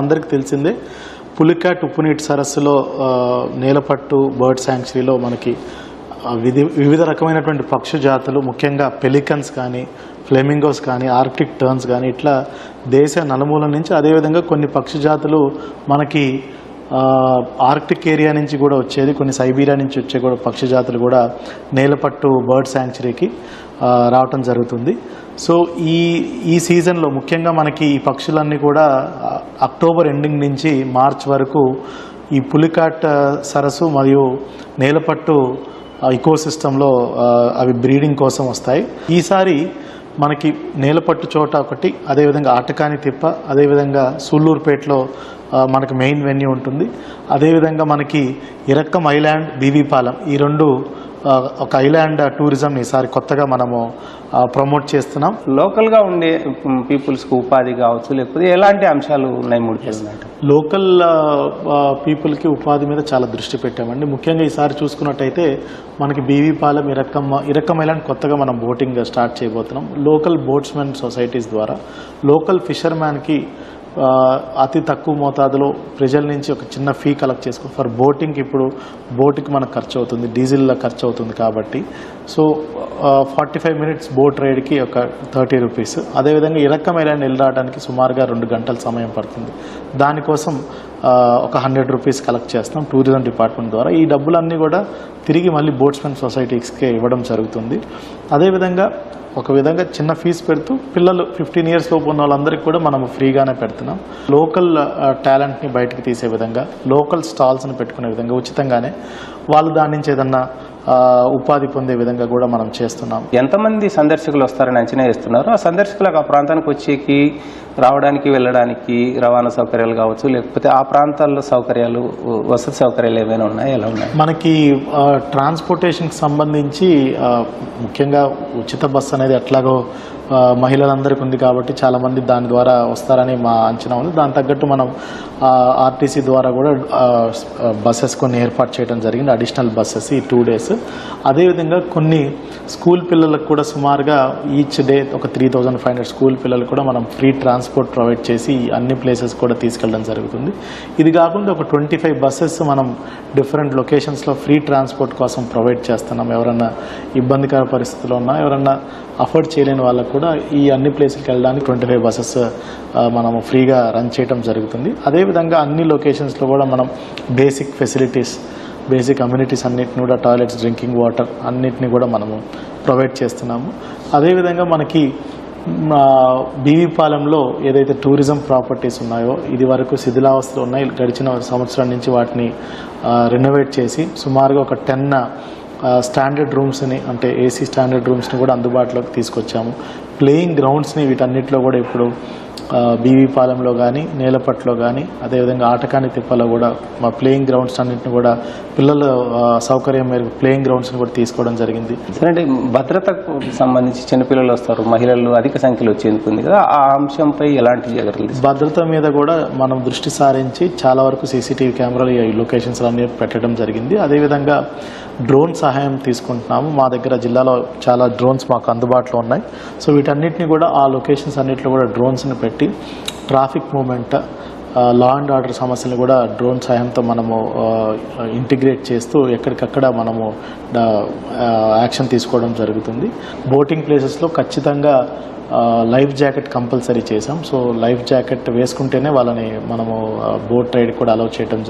అందరికీ తెలిసిందే పులికాట్ ఉప్పునీటి సరస్సులో నేలపట్టు బర్డ్ శాంక్చురీలో మనకి వివిధ రకమైనటువంటి పక్షి జాతులు ముఖ్యంగా పెలికన్స్ కానీ ఫ్లెమింగోస్ కానీ ఆర్కిటిక్ టర్న్స్ కానీ ఇట్లా దేశ నలుమూల నుంచి అదేవిధంగా కొన్ని పక్షి జాతులు మనకి ఆర్కిటిక్ ఏరియా నుంచి కూడా వచ్చేది, కొన్ని సైబీరియా నుంచి వచ్చే కూడా పక్షి జాతులు కూడా నేలపట్టు బర్డ్ శాంక్చురీకి రావటం జరుగుతుంది. సో ఈ సీజన్లో ముఖ్యంగా మనకి ఈ పక్షులన్నీ కూడా అక్టోబర్ ఎండింగ్ నుంచి మార్చ్ వరకు ఈ పులికాట్ సరస్సు మరియు నేలపట్టు ఇకోసిస్టంలో అవి బ్రీడింగ్ కోసం వస్తాయి. ఈసారి మనకి నేలపట్టు చోట ఒకటి, అదేవిధంగా ఆటకాని తిప్ప, అదేవిధంగా సూళ్ళూరుపేటలో మనకి మెయిన్ వెన్యూ ఉంటుంది. అదేవిధంగా మనకి ఇరక్కం ఐలాండ్, బీవీపాలెం ఈ రెండు ఒక ఐలాండ్ టూరిజంని ఈసారి కొత్తగా మనము ప్రమోట్ చేస్తున్నాం. లోకల్గా ఉండే పీపుల్స్కి ఉపాధి కావచ్చు, లేకపోతే ఎలాంటి అంశాలు ఉన్నాయి? లోకల్ పీపుల్కి ఉపాధి మీద చాలా దృష్టి పెట్టామండి. ముఖ్యంగా ఈసారి చూసుకున్నట్టయితే మనకి బీవీపాలెం, ఇరక్కం ఐలాండ్ కొత్తగా మనం బోటింగ్ స్టార్ట్ చేయబోతున్నాం. లోకల్ బోట్స్మెన్ సొసైటీస్ ద్వారా లోకల్ ఫిషర్మ్యాన్కి అతి తక్కువ మోతాదులో ప్రజల నుంచి ఒక చిన్న ఫీ కలెక్ట్ చేసుకో ఫర్ బోటింగ్కి. ఇప్పుడు బోట్కి మనకు ఖర్చు అవుతుంది, డీజిల్ ఖర్చు అవుతుంది కాబట్టి సో 45 మినిట్స్ బోట్ రైడ్కి ఒక 30 రూపీస్. అదేవిధంగా ఇరక్కం ఐలాండ్ వెళ్ళడానికి సుమారుగా 2 గంటల సమయం పడుతుంది. దానికోసం ఒక 100 రూపీస్ కలెక్ట్ చేస్తాం టూరిజం డిపార్ట్మెంట్ ద్వారా. ఈ డబ్బులన్నీ కూడా తిరిగి మళ్ళీ బోట్స్మెన్ సొసైటీస్కే ఇవ్వడం జరుగుతుంది. అదేవిధంగా ఒక విధంగా చిన్న ఫీజు పెడుతూ పిల్లలు 15 ఇయర్స్ లోపు ఉన్న వాళ్ళందరికీ కూడా మనం ఫ్రీగానే పెడుతున్నాం. లోకల్ టాలెంట్ని బయటకు తీసే విధంగా, లోకల్ స్టాల్స్ని పెట్టుకునే విధంగా ఉచితంగానే వాళ్ళు దాని నుంచి ఏదన్నా ఉపాధి పొందే విధంగా కూడా మనం చేస్తున్నాం. ఎంతమంది సందర్శకులు వస్తారని అంచనా వేస్తున్నారు? ఆ సందర్శకులకు ఆ ప్రాంతానికి వచ్చేకి, రావడానికి, వెళ్ళడానికి రవాణా సౌకర్యాలు కావచ్చు, లేకపోతే ఆ ప్రాంతాల్లో సౌకర్యాలు, వసతి సౌకర్యాలు ఏమైనా ఉన్నాయి? ఎలా ఉన్నాయి? మనకి ట్రాన్స్పోర్టేషన్కి సంబంధించి ముఖ్యంగా ఉచిత బస్సు అనేది ఎట్లాగో మహిళలందరికీ ఉంది కాబట్టి చాలామంది దాని ద్వారా వస్తారని మా అంచనా ఉంది. దాని తగ్గట్టు మనం ఆర్టీసీ ద్వారా కూడా బస్సెస్ కొన్ని ఏర్పాటు చేయడం జరిగింది, అడిషనల్ బస్సెస్ ఈ 2 డేస్. అదేవిధంగా కొన్ని స్కూల్ పిల్లలకు కూడా సుమారుగా ఈచ్ డే ఒక 3500 స్కూల్ పిల్లలకు కూడా మనం ఫ్రీ ట్రాన్స్పోర్ట్ ప్రొవైడ్ చేసి అన్ని ప్లేసెస్ కూడా తీసుకెళ్ళడం జరుగుతుంది. ఇది కాకుండా ఒక 25 బస్సెస్ మనం డిఫరెంట్ లొకేషన్స్లో ఫ్రీ ట్రాన్స్పోర్ట్ కోసం ప్రొవైడ్ చేస్తున్నాం. ఎవరన్నా ఇబ్బందికర పరిస్థితుల్లో ఉన్నా, ఎవరన్నా అఫోర్డ్ చేయలేని వాళ్ళకు కూడా ఈ అన్ని ప్లేసులకు వెళ్ళడానికి 25 బస్సెస్ మనము ఫ్రీగా రన్ చేయడం జరుగుతుంది. అదేవిధంగా అన్ని లొకేషన్స్లో కూడా మనం బేసిక్ ఫెసిలిటీస్, బేసిక్ అమ్యూనిటీస్ అన్నిటిని కూడా, టాయిలెట్స్, డ్రింకింగ్ వాటర్ అన్నిటిని కూడా మనము ప్రొవైడ్ చేస్తున్నాము. అదేవిధంగా మనకి బీవీపాలెంలో ఏదైతే టూరిజం ప్రాపర్టీస్ ఉన్నాయో ఇది వరకు శిథిలావస్థలో ఉన్నాయి, గడిచిన సంవత్సరం నుంచి వాటిని రెనోవేట్ చేసి సుమారుగా ఒక 10 స్టాండర్డ్ రూమ్స్ని, అంటే ఏసీ స్టాండర్డ్ రూమ్స్ని కూడా అందుబాటులోకి తీసుకొచ్చాము. ప్లేయింగ్ గ్రౌండ్స్ని వీటన్నిటిలో కూడా ఇప్పుడు బీవీపాలెంలో కానీ, నేలపట్లో కానీ, అదేవిధంగా ఆటకాని తిప్పలో కూడా మా ప్లేయింగ్ గ్రౌండ్స్ అన్నింటిని కూడా పిల్లల సౌకర్యం మేరకు ప్లేయింగ్ గ్రౌండ్స్ని కూడా తీసుకోవడం జరిగింది. సరే, అంటే భద్రతకు సంబంధించి చిన్నపిల్లలు వస్తారు, మహిళలు అధిక సంఖ్యలో వచ్చేందుకుంది కదా, ఆ అంశంపై ఎలాంటి జాగ్రత్తలు? భద్రత మీద కూడా మనం దృష్టి సారించి చాలా వరకు సీసీటీవీ కెమెరాలు ఈ లొకేషన్స్ అన్నీ పెట్టడం జరిగింది. అదేవిధంగా డ్రోన్ సహాయం తీసుకుంటున్నాము. మా దగ్గర జిల్లాలో చాలా డ్రోన్స్ మాకు అందుబాటులో ఉన్నాయి. సో వీటన్నిటిని కూడా ఆ లొకేషన్స్ అన్నింటిలో కూడా డ్రోన్స్ని పెట్టి traffic movement, law and order సమస్యలు కూడా డ్రోన్ సహాయంతో మనము ఇంటిగ్రేట్ చేస్తూ ఎక్కడికక్కడ మనము యాక్షన్ తీసుకోవడం జరుగుతుంది. బోటింగ్ ప్లేసెస్లో ఖచ్చితంగా లైఫ్ జాకెట్ కంపల్సరీ చేసాం. సో లైఫ్ జాకెట్ వేసుకుంటేనే వాళ్ళని మనము బోట్ రైడ్ కూడా అలౌ చేయడం